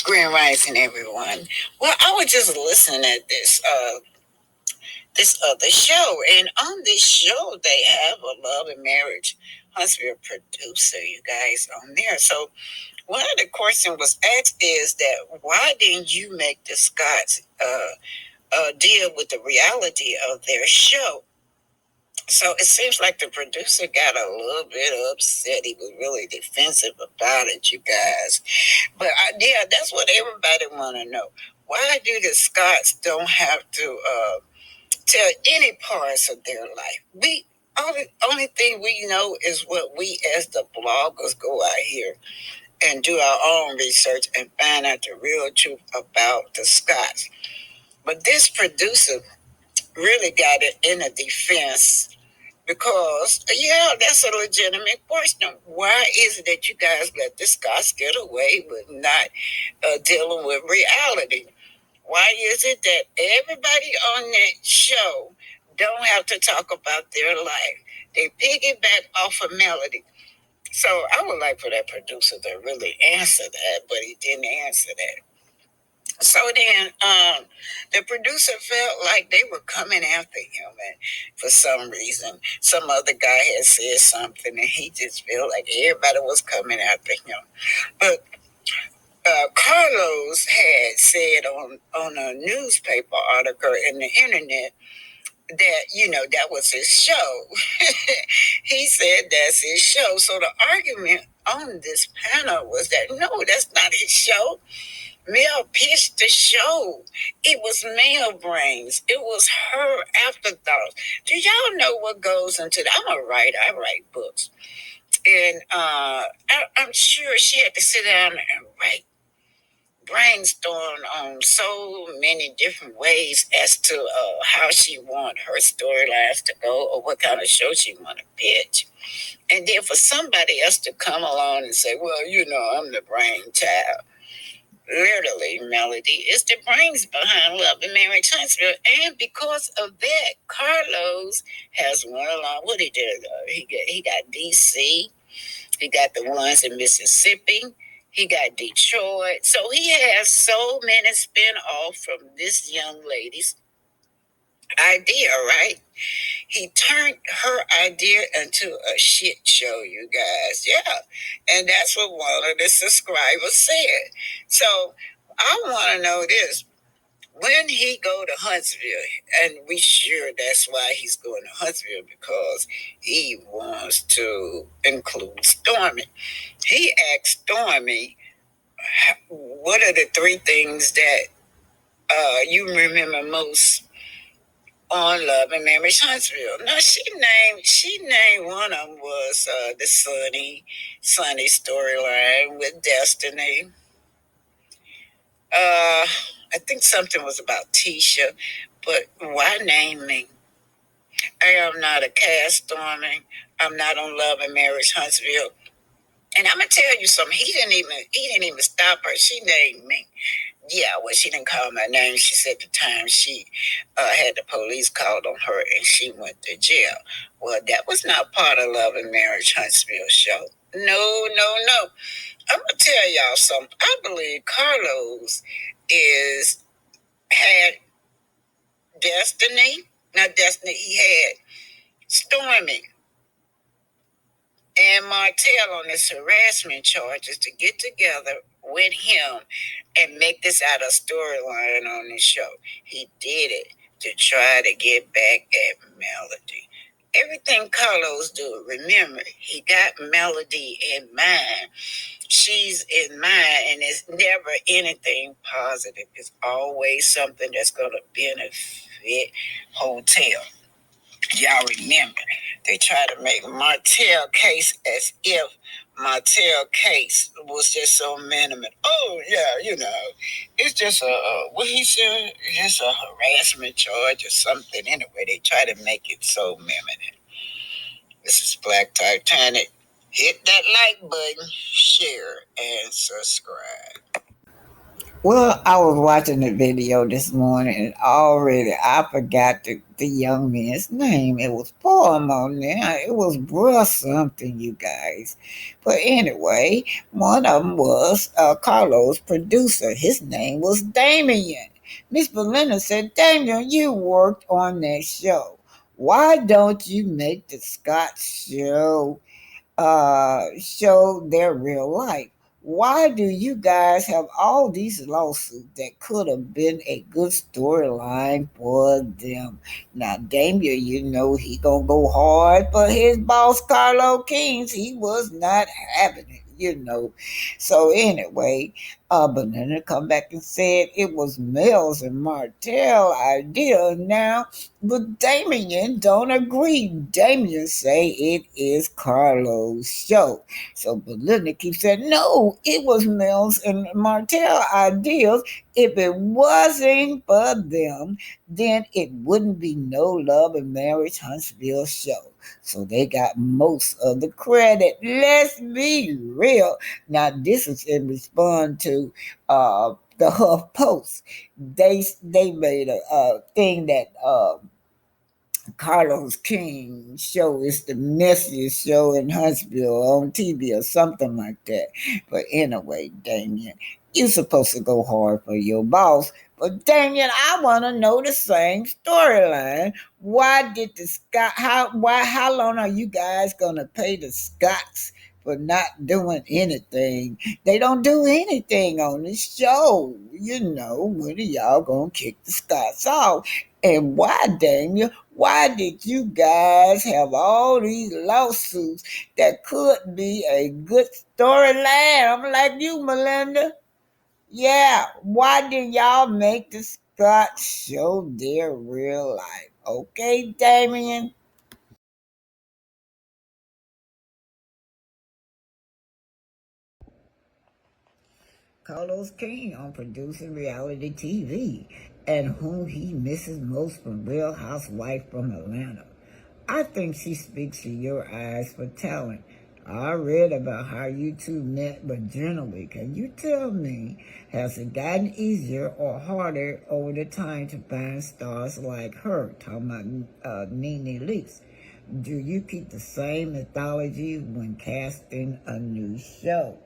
Grand Rising, everyone. Well, I was just listening at this other show, and on this show they have a love and marriage husband producer, you guys, on there. So one of the questions was asked is that why didn't you make the Scots deal with the reality of their show? So it seems like the producer got a little bit upset. He was really defensive about it, you guys. But yeah, that's what everybody want to know. Why do the Scots don't have to tell any parts of their life? We only thing we know is what we as the bloggers go out here and do our own research and find out the real truth about the Scots. But this producer really got it in a defense because, yeah, that's a legitimate question. Why is it that you guys let the Scots get away with not dealing with reality? Why is it that everybody on that show don't have to talk about their life? They piggyback off of melody. So I would like for that producer to really answer that, but he didn't answer that. So then the producer felt like they were coming after him, and for some reason, some other guy had said something, and he just felt like everybody was coming after him. But Carlos had said on a newspaper article in the internet that, that was his show. He said that's his show. So the argument on this panel was that no, that's not his show. Mel pitched the show. It was Mel brains. It was her afterthoughts. Do y'all know what goes into that? I'm a writer. I write books. And I'm sure she had to sit down and write, brainstorm on so many different ways as to how she want her storylines to go or what kind of show she want to pitch. And then for somebody else to come along and say, well, I'm the brainchild. Literally, Melody is the brains behind Love and Marriage Huntsville. And because of that, Carlos has won along. What he did, he got DC. He got the ones in Mississippi. He got Detroit. So he has so many spin-offs from this young lady's idea, right? He turned her idea into a shit show, you guys. Yeah. And that's what one of the subscribers said. So I want to know this. When he go to Huntsville, and we sure that's why he's going to Huntsville, because he wants to include Stormy. He asked Stormy, what are the three things that you remember most on Love and Marriage Huntsville? No, she named one of them was the Sunny storyline with Destiny. I think something was about Tisha, but why name me? I am not a cast storming. I'm not on Love and Marriage Huntsville. And I'm gonna tell you something. He didn't even stop her. She named me. Yeah, well, she didn't call my name. She said the time she had the police called on her and she went to jail. Well, that was not part of Love and Marriage Huntsville show. No, no, no. I'm gonna tell y'all something. I believe Carlos had Destiny. Not Destiny. He had Stormy and Martell on his harassment charges to get together with him and make this out a storyline on the show. He did it to try to get back at Melody. everything Carlos do, remember, he got Melody in mind. She's in mind, and it's never anything positive. It's always something that's going to benefit Hotel. Y'all remember, they try to make Martell case as if Martell case was just so minimal. Oh yeah, it's just what he said, just a harassment charge or something. Anyway, they try to make it so minimal. This is Black Titanic. Hit that like button, share, and subscribe. Well, I was watching the video this morning and already I forgot the young man's name. It was poem on there. It was bruh something, you guys. But anyway, one of them was Carlos' producer. His name was Damien. Miss Belinda said, Damien, you worked on that show. Why don't you make the Scott show show their real life? Why do you guys have all these lawsuits that could have been a good storyline for them? Now, Damien, he gonna go hard for his boss, Carlo Kings. He was not having it. So anyway, but then they come back and said it was Mills and Martell idea now, but Damien don't agree. Damien say it is Carlos' show. So Belinda keeps saying, no, it was Mills and Martell ideas. If it wasn't for them, then it wouldn't be no Love and Marriage Huntsville show. So they got most of the credit. Let's be real. Now this is in response to the Huff Post. They made a thing that Carlos King show is the messiest show in Huntsville on TV or something like that. But anyway, Damien, you're supposed to go hard for your boss. But Damien, I want to know the same storyline. Why did the Scott? How long are you guys gonna pay the Scotts for not doing anything? They don't do anything on this show. When are y'all gonna kick the Scotts off? And why, Damien? Why did you guys have all these lawsuits that could be a good storyline? I'm like you, Melinda. Yeah, why did y'all make the Scott show their real life? Okay, Damien? Carlos King on producing reality TV and whom he misses most from Real Housewife from Atlanta. I think she speaks to your eyes for talent. I read about how you two met, but generally, can you tell me, has it gotten easier or harder over the time to find stars like her? Talking about Nene Leakes. Do you keep the same methodology when casting a new show?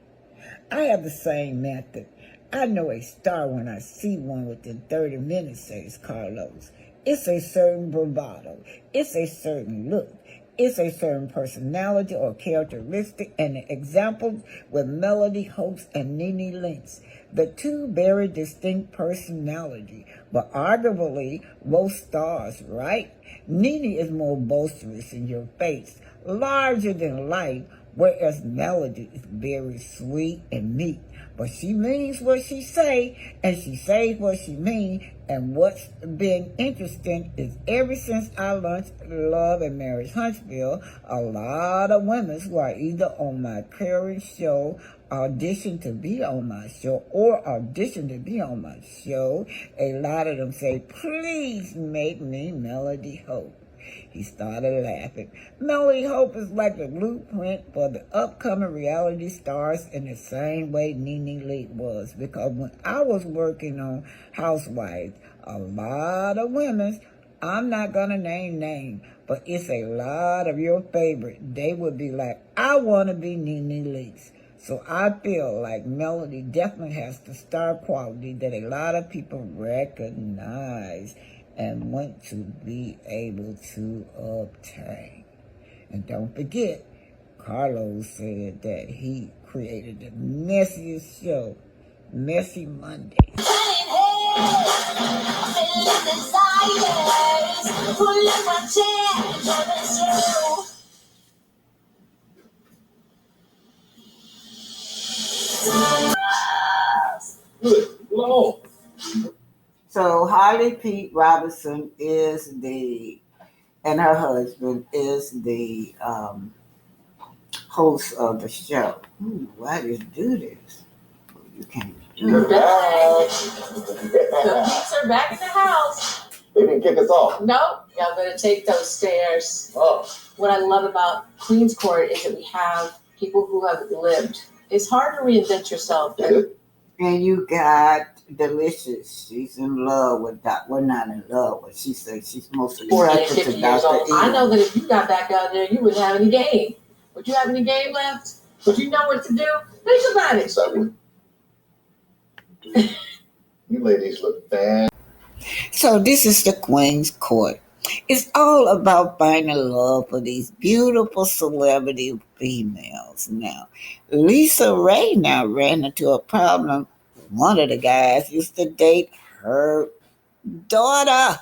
I have the same method. I know a star when I see one within 30 minutes, says Carlos. It's a certain bravado. It's a certain look. It's a certain personality or characteristic, and the examples with Melody Hopes and Nene Leakes. The two very distinct personality, but arguably both stars, right? Nene is more boisterous in your face, larger than life, whereas Melody is very sweet and meek. But she means what she say, and she says what she means. And what's been interesting is ever since I launched Love and Marriage Huntsville, a lot of women who are either on my current show, audition to be on my show, or audition to be on my show. A lot of them say, please make me Melody Hope. He started laughing. Melody Hope is like the blueprint for the upcoming reality stars in the same way Nene Leakes was. Because when I was working on Housewives, a lot of women, I'm not going to name names, but it's a lot of your favorite. They would be like, I want to be Nene Leakes. So I feel like Melody definitely has the star quality that a lot of people recognize and want to be able to obtain. And don't forget, Carlos said that he created the messiest show, Messy Monday. pull up my chair, that's you. Good Lord. So Harley Pete Robinson and her husband is the host of the show. Ooh, why did you do this? You can't do it. The Pete's are back in the house. They didn't kick us off. Nope. Y'all better take those stairs. Oh. What I love about Queen's Court is that we have people who have lived. It's hard to reinvent yourself. And you got Delicious. She's in love with Well, not in love, but she says she's most attracted to Dr. E. I know that if you got back out there, you wouldn't have any game. Would you have any game left? Would you know what to do? Think about it. So, you ladies look bad. So this is the Queen's Court. It's all about finding love for these beautiful celebrity females. Now, Lisa Ray now ran into a problem. One of the guys used to date her daughter.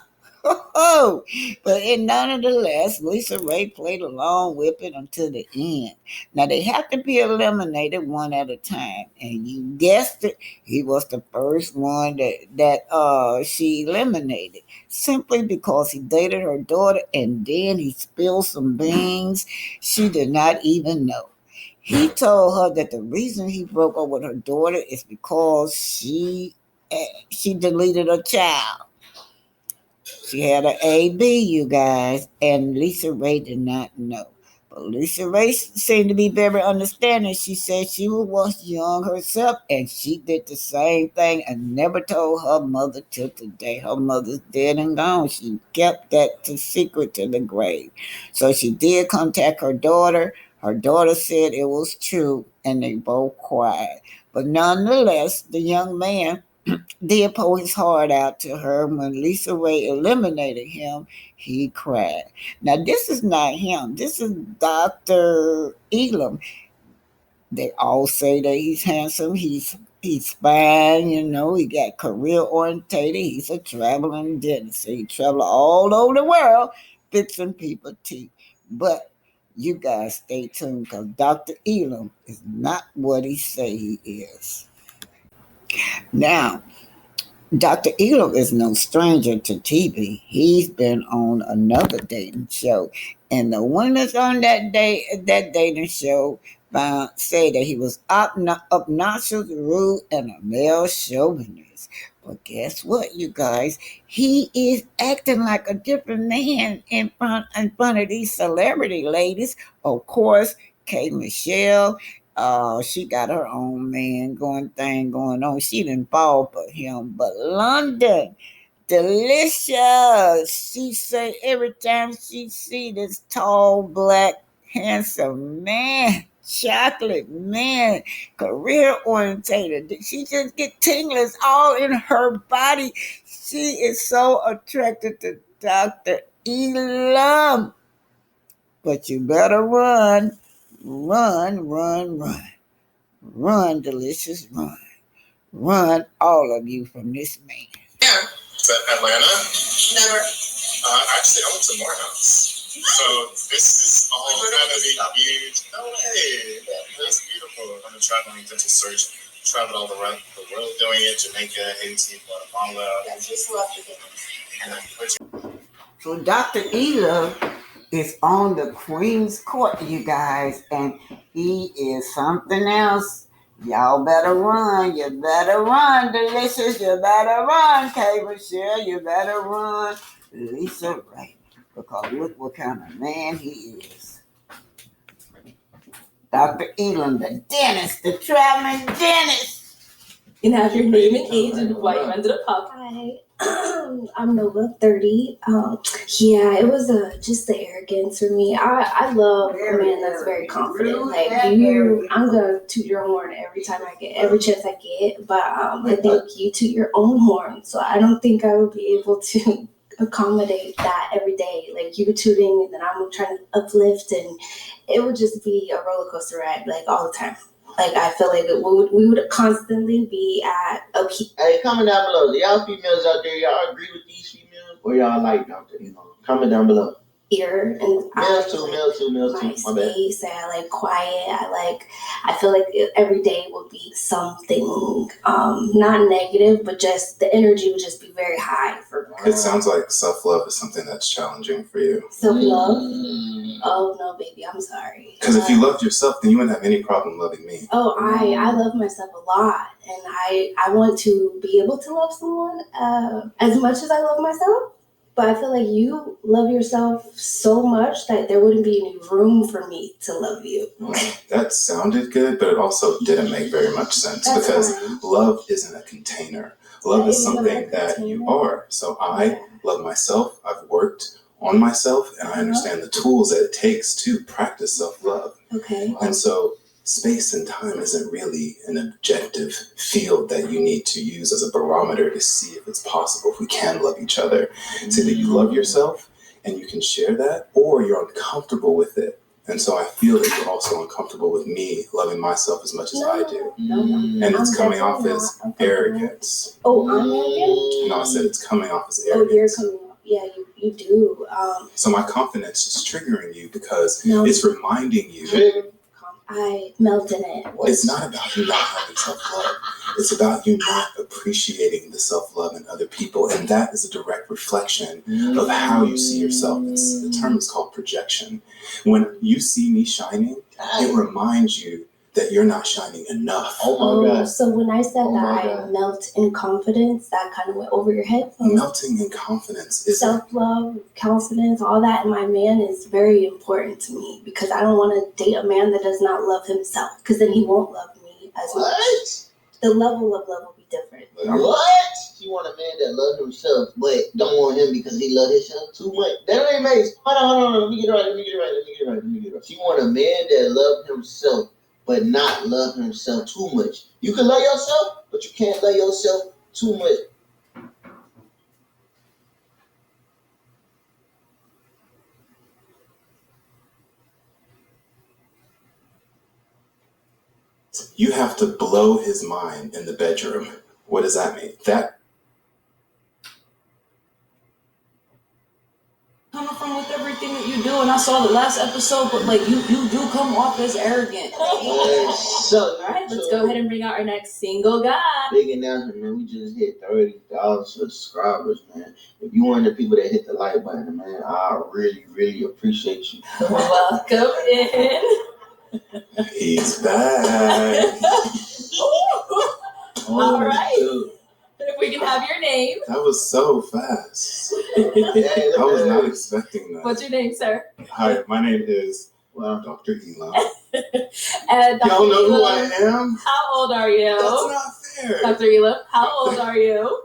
But nonetheless, Lisa Ray played along with it until the end. Now they have to be eliminated one at a time, and you guessed it, he was the first one that she eliminated simply because he dated her daughter, and then he spilled some beans she did not even know. He told her that the reason he broke up with her daughter is because she deleted a child. She had an AB, you guys, and Lisa Ray did not know. But Lisa Ray seemed to be very understanding. She said she was young herself, and she did the same thing and never told her mother till today. Her mother's dead and gone. She kept that secret to the grave. So she did contact her daughter. Her daughter said it was true, and they both cried. But nonetheless, the young man did pour his heart out to her. When Lisa Ray eliminated him, he cried. Now, this is not him. This is Dr. Elom. They all say that he's handsome. He's fine, he got career orientated. He's a traveling dentist. He travel all over the world fixing people's teeth. But you guys stay tuned, because Dr. Elom is not what he say he is. Now, Dr. Elom is no stranger to TV. He's been on another dating show, and the one that's on that dating show say that he was obnoxious, rude, and a male chauvinist. But guess what, you guys? He is acting like a different man in front of these celebrity ladies. Of course, K. Michelle. She got her own going on. She didn't fall for him. But London, Delicious. She say every time she see this tall, black, handsome man, chocolate man, career orientated, she just get tingles all in her body. She is so attracted to Dr. Elom. But you better run. Run, run, run. Run, Delicious, run. Run, all of you, from this man. Yeah. Is that Atlanta? Never. Actually, I went to Morehouse. So this is all going to be huge. No way. That's beautiful. I'm a traveling dental surgeon. Traveled all around the world doing it. Jamaica, Haiti, Guatemala. I just love it. So Dr. Elom is on the Queen's Court, you guys, and he is something else. Y'all better run. You better run, Delicious. You better run, K. Michelle. You better run, Lisa Ray. Because look what kind of man he is. Dr. Elom, the dentist, the traveling dentist. And have your name and age and why you ended up up. Hi, I'm Nova, 30. Yeah, it was just the arrogance for me. I love a man that's very confident. Like I'm gonna toot your horn every chance I get. But I think you toot your own horn, so I don't think I would be able to accommodate that every day. Like you tooting, and then I'm trying to uplift, and it would just be a roller coaster ride, like all the time. Like, I feel like we would constantly be at a peak. Hey, comment down below. Do y'all females out there, y'all agree with these females? Or y'all like Dr. Elom? Comment down below. Ear and Males too. my My bad. space. I like quiet. I feel like every day would be something not negative, but just the energy would just be very high for me. It sounds like self-love is something that's challenging for you. Self-love? Oh no, baby, I'm sorry. Because if you loved yourself, then you wouldn't have any problem loving me. Oh, I love myself a lot, and I want to be able to love someone as much as I love myself. But I feel like you love yourself so much that there wouldn't be any room for me to love you. That sounded good, but it also didn't make very much sense. That's because fine. Love isn't a container. Love is something that you are. So I love myself. I've worked on myself, and I understand the tools that it takes to practice self-love. Okay. And so space and time isn't really an objective field that you need to use as a barometer to see if it's possible, if we can love each other. It's either you love yourself and you can share that, or you're uncomfortable with it. And so I feel that you're also uncomfortable with me loving myself as much as I do. No. And it's coming off as arrogance. Oh, I'm arrogant? No, I said it's coming off as Oh, you're arrogance. coming off. Yeah, you do. So my confidence is triggering you because it's reminding you. I melt in it. It's not about you not having self-love. It's about you not appreciating the self-love in other people. And that is a direct reflection of how you see yourself. The term is called projection. When you see me shining, it reminds you that you're not shining enough. Oh my God. So when I said I melt in confidence, that kind of went over your head? Melting in confidence is self-love, confidence, all that in my man is very important to me, because I don't want to date a man that does not love himself, because then he won't love me as much. The level of love will be different. What? You want a man that loves himself, but don't want him because he loves himself too much? That ain't nice. Hold on. Let me get it right. You want a man that loves himself, but not love himself too much. You can love yourself, but you can't love yourself too much. you have to blow his mind in the bedroom. What does that mean? That coming from with everything that you do, and I saw the last episode, but like you do come off as arrogant. So, all right, let's go ahead and bring out our next single guy. Big announcement, man. We just hit 30,000 subscribers, man. If you one of the people that hit the like button, man, I really appreciate you. Welcome in. he's back. All right. If we can have your name. That was so fast. I was not expecting that. What's your name, sir? Hi, my name is Dr. Elom. And Dr. Y'all know Elom, who I am? How old are you? That's not fair. Dr. Elom, how old are you?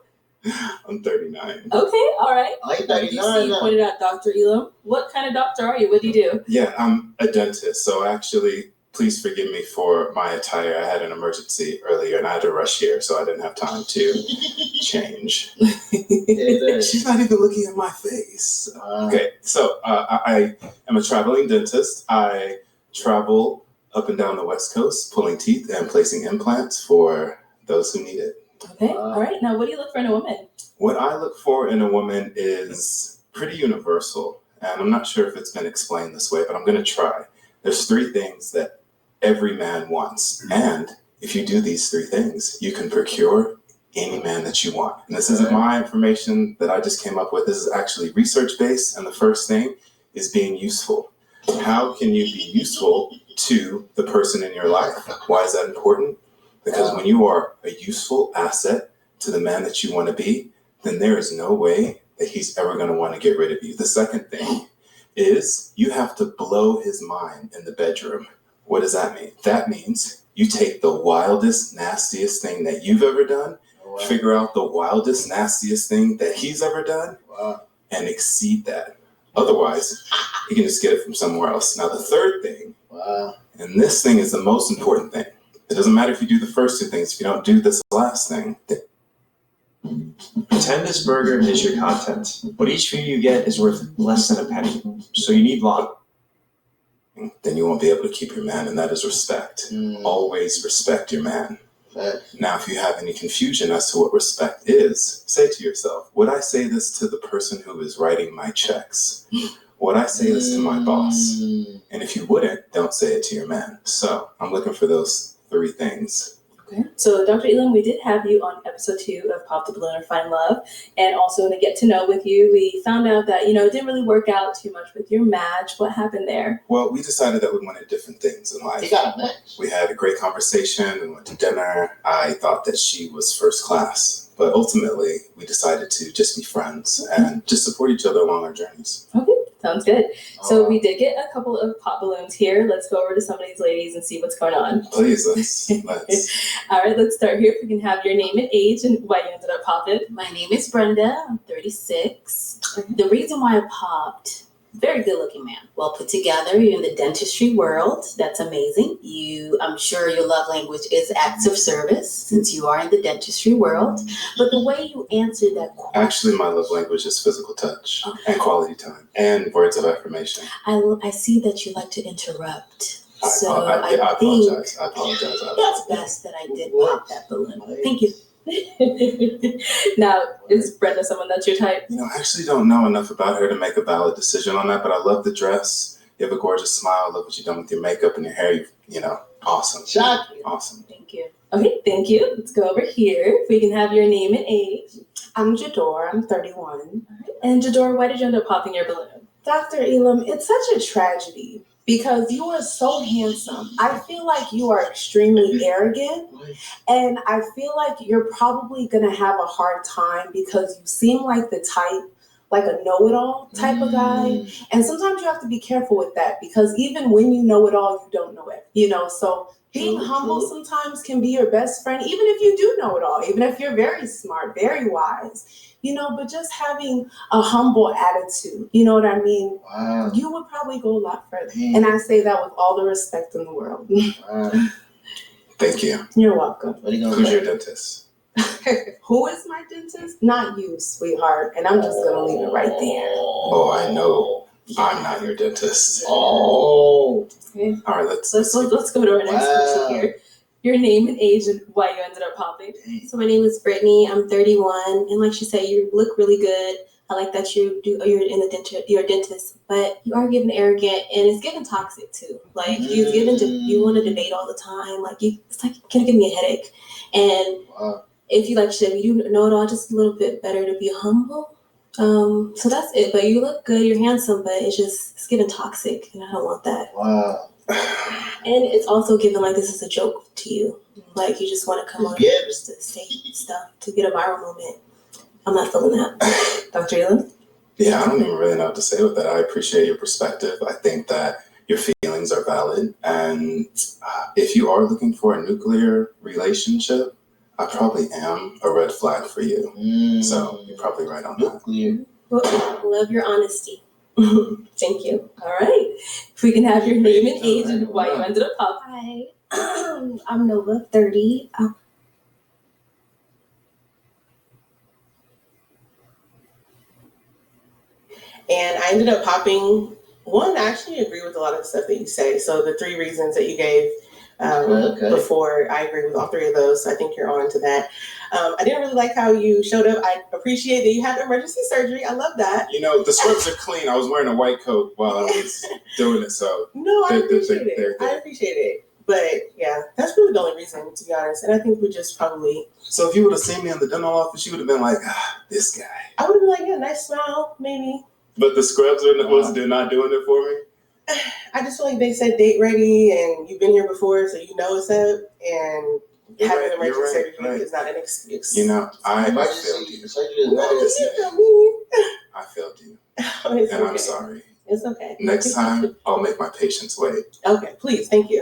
I'm 39. Okay, all right. I'm You 39 see, pointed out Dr. Elom. What kind of doctor are you? What do you do? Yeah, I'm a dentist. So actually, please forgive me for my attire. I had an emergency earlier and I had to rush here, so I didn't have time to change. She's not even looking at my face. Okay, so I am a traveling dentist. I travel up and down the West Coast, pulling teeth and placing implants for those who need it. Okay, all right. Now, what do you look for in a woman? What I look for in a woman is pretty universal. And I'm not sure if it's been explained this way, but I'm going to try. There's 3 things that every man wants. And if you do these 3 things, you can procure any man that you want. And this isn't my information that I just came up with. This is actually research-based. And the first thing is being useful. How can you be useful to the person in your life? Why is that important? Because when you are a useful asset to the man that you want to be, then there is no way that he's ever going to want to get rid of you. The second thing is you have to blow his mind in the bedroom. What does that mean? That means you take the wildest, nastiest thing that you've ever done, figure out the wildest, nastiest thing that he's ever done, and exceed that. Otherwise, you can just get it from somewhere else. Now, the third thing, and this thing is the most important thing. It doesn't matter if you do the first 2 things. If you don't do this last thing. Pretend this burger is your content, but each view you get is worth less than a penny. So you need love. Then you won't be able to keep your man, and that is respect. Always respect your man. Now, if you have any confusion as to what respect is, say to yourself, would I say this to the person who is writing my checks? Would I say this to my boss? And if you wouldn't, don't say it to your man. So I'm looking for those 3 things. Okay. So, Dr. Elom, we did have you on episode 2 of Pop the Balloon or Find Love. And also to get to know with you, we found out that, it didn't really work out too much with your match. What happened there? Well, we decided that we wanted different things in life. You got a match. We had a great conversation and went to dinner. I thought that she was first class. But ultimately, we decided to just be friends and just support each other along our journeys. Okay. Sounds good. So we did get a couple of pop balloons here. Let's go over to some of these ladies and see what's going on. Please, let's. All right, let's start here. If we can have your name and age and why you ended up popping. My name is Brenda. I'm 36. The reason why I popped, very good looking man. Well put together. You're in the dentistry world. That's amazing. I'm sure your love language is acts of service since you are in the dentistry world. But the way you answered that question. Actually, my love language is physical touch and quality time and words of affirmation. I see that you like to interrupt. I apologize. It's best that I did pop that balloon. Thank you. Now, is Brenda someone that's your type? I actually don't know enough about her to make a valid decision on that, but I love the dress. You have a gorgeous smile. I love what you've done with your makeup and your hair. Awesome. Shocking. Awesome. Thank you. Okay, thank you. Let's go over here. If we can have your name and age. I'm Jador. I'm 31. And Jador, why did you end up popping your balloon? Dr. Elom, it's such a tragedy because you are so handsome. I feel like you are extremely arrogant, and I feel like you're probably going to have a hard time because you seem like the type, like a know-it-all type of guy. And sometimes you have to be careful with that because even when you know it all, you don't know it, so being humble sometimes can be your best friend, even if you do know it all, even if you're very smart, very wise, but just having a humble attitude, you know what I mean? Wow. You would probably go a lot further. And I say that with all the respect in the world. Wow. Thank you. You're welcome. Who's your dentist? Who is my dentist? Not you, sweetheart. And I'm just going to leave it right there. Oh, I know. I'm not your dentist. Oh. Okay. All right, let's go to our next person here. Your name and age and why you ended up popping. So my name is Brittany. I'm 31, and like she said, you look really good. I like that you're a dentist, but you are getting arrogant, and it's getting toxic too. Like you want to debate all the time. It's like can give me a headache. And if you like you said, you know it all, just a little bit better to be humble. So that's it. But you look good, you're handsome, but it's giving toxic, and I don't want that. Wow. And it's also given like this is a joke to you. Like you just want to come on just to say stuff to get a viral moment. I'm not feeling that. Dr. Elom? Yeah, I don't even really know what to say with that. I appreciate your perspective. I think that your feelings are valid. And if you are looking for a nuclear relationship, I probably am a red flag for you. So you're probably right on that. Well, love your honesty. Thank you. All right. If we can have your name and age and why you ended up popping. Hi. I'm Nova, 30. And I ended up popping one. I actually agree with a lot of the stuff that you say. So the 3 reasons that you gave before, I agree with all 3 of those. So I think you're on to that. I didn't really like how you showed up. I appreciate that you had emergency surgery. I love that. The scrubs are clean. I was wearing a white coat while I was doing it. So no, I appreciate it. I appreciate it. But yeah, that's really the only reason, to be honest. And I think we just probably. So if you would have seen me in the dental office, you would have been like, this guy. I would have been like, yeah, nice smile, maybe. But the scrubs they're not doing it for me? I just feel like they said date ready and you've been here before, so you know it's up. And having emergency surgery is not an excuse. I failed you. I failed you. And I'm sorry. It's okay. Next time, I'll make my patients wait. Okay, please. Thank you.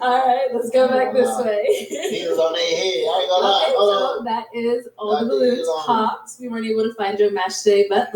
All right, let's go back this way. He was on their head. I ain't gonna lie. So that is all the balloons popped. We weren't able to find your match today, but